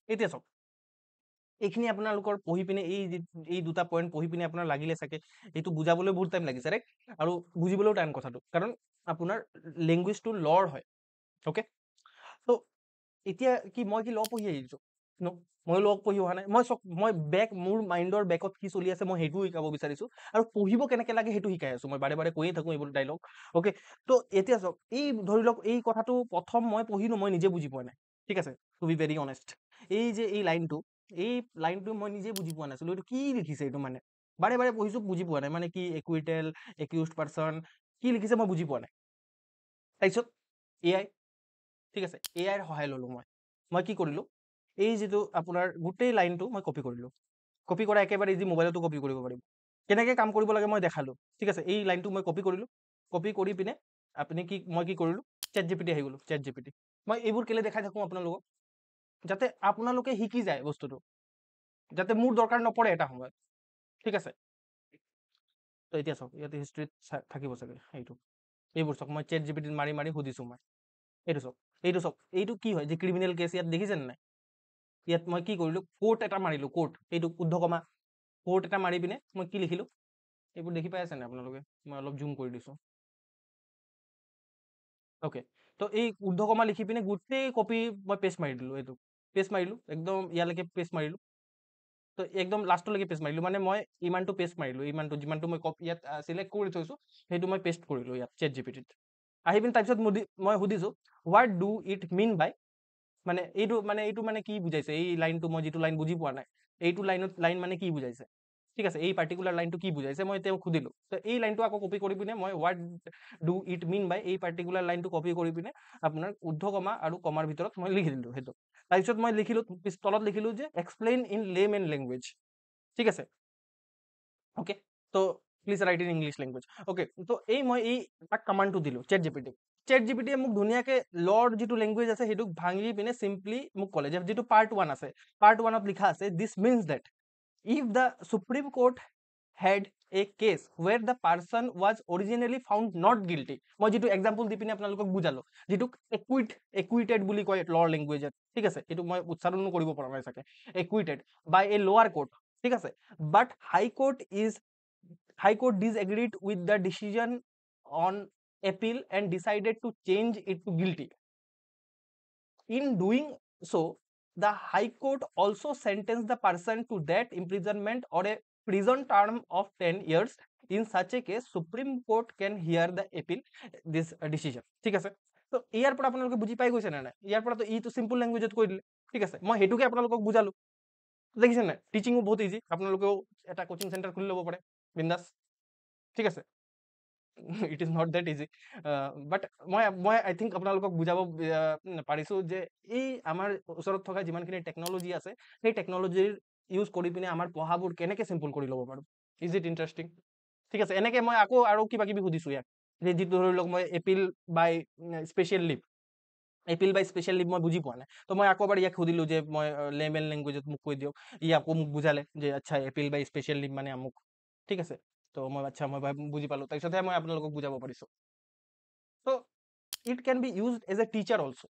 এতিয়া চাওক এইখিনি আপোনালোকৰ পঢ়ি পিনে এই দুটা পইণ্ট পঢ়ি পিনে আপোনাৰ লাগিলে চাগে এইটো বুজাবলৈ বহুত টাইম লাগিছে ৰাইট আৰু বুজিবলৈও টান কথাটো কাৰণ আপোনাৰ লেংগুৱেজটো লৰ হয় অ'কে ত' এতিয়া কি মই কি ল পঢ়ি আহিছো ন মই ল পঢ়ি অহা নাই মই মোৰ মাইণ্ডৰ বেকত কি চলি আছে মই সেইটোও শিকাব বিচাৰিছো আৰু পঢ়িব কেনেকে লাগে সেইটো শিকাই আছো মই বাৰে বাৰে কৈয়ে থাকো এইবোৰ ডাইলগ অ'কে ত' এতিয়া চাওক এই ধৰি লওক এই কথাটো প্ৰথম মই পঢ়িলো মই নিজে বুজি পোৱা নাই ঠিক আছে টু বি ভেৰি অনেষ্ট এই যে এই লাইনটো মই নিজে বুজি পোৱা নাছিলো এইটো কি লিখিছে এইটো মানে বাৰে বাৰে পঢ়িছো বুজি পোৱা নাই মানে কি একুইটেল একিউজড পাৰ্চন কি লিখিছে মই বুজি পোৱা নাই তাৰপিছত এআই ঠিক আছে এআইৰ সহায় ললো মই কি কৰিলো এই যিটো আপোনাৰ গোটেই লাইনটো মই কপি কৰিলো কপি কৰা একেবাৰে ইজি মোবাইলতো কপি কৰিব পাৰিম কেনেকে কাম কৰিব লাগে মই দেখালো ঠিক আছে এই লাইনটো মই কপি কৰিলো কপি কৰি পিনে মই কি কৰিলো চেট জিপিটি আহি গলো চেট জিপিটি মই এইবোৰ কেলে দেখাই থাকো আপোনালোকক যাতে আপোনালোকে শিকি যায় বস্তুটো যাতে মোৰ দৰকাৰ নপৰে এটা সময়ত ঠিক আছে তো এতিয়া চাওক ইয়াতে হিষ্ট্ৰীত থাকিব চাগে এইবোৰ চাওক মই চেট জিপিটিত মাৰি মাৰি সুধিছো মই এইটো কি হয় যে ক্ৰিমিনেল কেছ ইয়াত দেখিছে নাই ইয়াত মই কি কৰিলো কোৰ্ট এটা মাৰিলো কোৰ্ট এইটো উদ্ধকমা কোৰ্ট এটা মাৰি পিনে মই কি লিখিলো এইবোৰ দেখি পাই আছে নাই আপোনালোকে মই অলপ জুম কৰি দিছো অ'কে তো এই উদ্ধকমা লিখি পিনে গোটেই কপি মই পেষ্ট মাৰি দিলো এইটো পেষ্ট মাৰিলো একদম ইয়ালৈকে পেষ্ট মাৰিলো তো একদম লাষ্টলৈকে পেষ্ট মাৰিলো মানে মই ইমানটো পেষ্ট মাৰিলো ইমানটো যিমানটো মই ইয়াত চিলেক্ট কৰি থৈছো সেইটো মই পেষ্ট কৰিলো ইয়াত চেট জিপিটিত আহি পিনে তাৰপিছত মই সুধিছো what do it mean by এইটো মানে কি বুজাইছে এই লাইনটো মই যিটো লাইন বুজি পোৱা নাই এইটো লাইন মানে কি বুজাইছে ঠিক আছে এই পাৰ্টিকুলাৰ লাইনটো কি বুজাইছে মই তেওঁক সুধিলো তো এই লাইনটো আকৌ কপি কৰি পিনে মই what do it mean by এই পাৰ্টিকুলাৰ লাইনটো কপি কৰি পিনে আপোনাৰ উদ্ধকমা আৰু কমাৰ ভিতৰত মই লিখি দিলো সেইটো তাৰপিছত মই লিখিলো তলত লিখিলো যে এক্সপ্লেইন ইন লেমেন লেংগুৱেজ ঠিক আছে অ'কে তো please right in English language okay তো মই তাক কমাণ্ডটো দিলো চেট জিপিটিয়ে মোক ধুনীয়াকে লৰ যিটো লেংগুৱেজ আছে সেইটোক ভাঙি পিনে চিম্পলি মোক ক'লে যে যিটো পাৰ্ট 1 আছে পাৰ্ট 1ত লিখা আছে this means that if the supreme court had a case where the person was originally found not guilty মই যিটো এক্সাম্পল দি পিনে আপোনালোকক বুজালো যিটোক একুইটেড বুলি কয় লৰ লেংগুৱেজত ঠিক আছে এইটো মই উচ্চাৰণো কৰিব পৰা নাই চাগে একুইটেড বাই এ লোৱাৰ কোৰ্ট ঠিক আছে বাট হাই court disagreed with the decision on appeal and decided to change it to guilty in doing so the high court also sentenced the person to that imprisonment or a prison term of 10 years in such a case supreme court can hear the appeal this decision ঠিক আছে তো ইয়াৰ পৰা আপোনালোকে বুজি পাই গৈছে না নাই ইয়াৰ পৰা তো ইটো সিম্পল ল্যাঙ্গুৱেজত কৈ দিলে ঠিক আছে মই হেতুকে আপোনালোকক বুজালো দেখিছে না টিচিংও বহুত ইজি আপোনালোকেও এটা কোচিং সেন্টাৰ খুলি ল'ব পাৰে বিন্দাস ঠিক আছে it is not that easy but মই আই থিংক আপোনালোকক বুজাব পাৰিছো যে এই আমাৰ ওচৰত থকা যিমানখিনি টেকনলজি আছে সেই টেকনলজিৰ ইউজ কৰি পিনে আমাৰ পঢ়াবোৰ কেনেকে চিম্পল কৰি ল'ব পাৰো ইজ ইট ইণ্টাৰেষ্টিং ঠিক আছে এনেকে মই আকৌ আৰু কিবা কিবি সুধিছো ইয়াক যে যিটো ধৰি লওক মই এপিল বাই স্পেচিয়েল লিভ মই বুজি পোৱা নাই তো মই আকৌ এবাৰ ইয়াক সুধিলো যে মই লেমেন লেংগুৱেজত মোক কৈ দিয়ক ই আকৌ মোক বুজালে যে আচ্ছা এপিল বাই স্পেচিয়েল লিভ মানে আমুক ঠিক আছে তো মই আচ্ছা মই বুজি পালো তাৰপিছতহে মই আপোনালোকক বুজাব পাৰিছো তো it can be used as a teacher also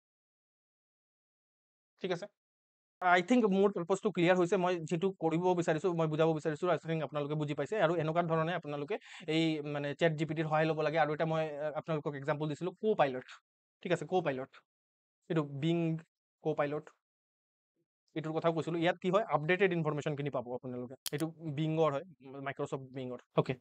ঠিক আছে আই থিংক মোৰ পাৰ্পজটো ক্লিয়াৰ হৈছে মই যিটো কৰিব বিচাৰিছো মই বুজাব বিচাৰিছো আই থিংক আপোনালোকে বুজি পাইছে আৰু এনেকুৱা ধৰণে আপোনালোকে এই মানে চেট জিপিটিৰ সহায় ল'ব লাগে আৰু এটা মই আপোনালোকক এক্সাম্পল দিছিলো পাইলট ঠিক আছে পাইলট এইটো বিং পাইলট এইটোৰ কথাও কৈছিলো ইয়াত কি হয় আপডেটেড ইনফৰমেশ্যনখিনি পাব আপোনালোকে এইটো বিংৰ হয় মাইক্ৰ'ছফ্ট বিংৰ অ'কে